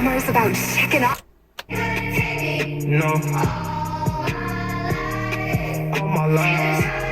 Summer's about checking up. No. All my life.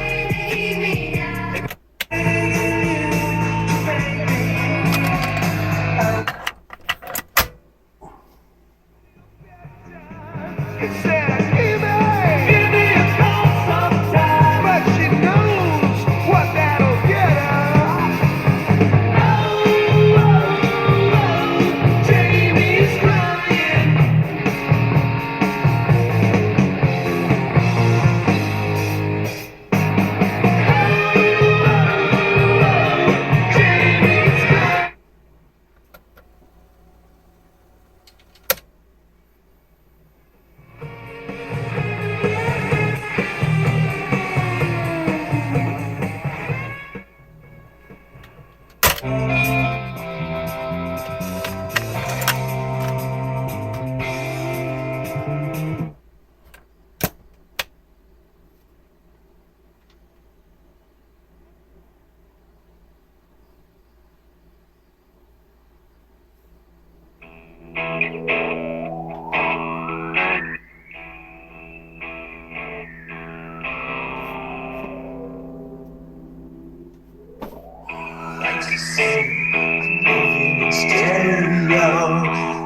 Like to say, I'm moving in stereo.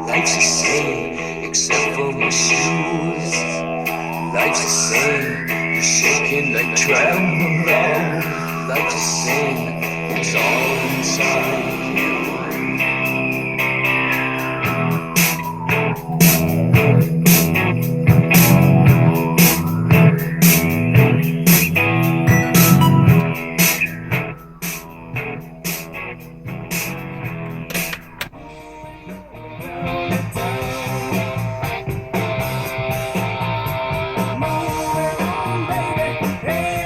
Like to say, except for my shoes. Like to say, you're shaking like tremolo. Like to say, it's all inside.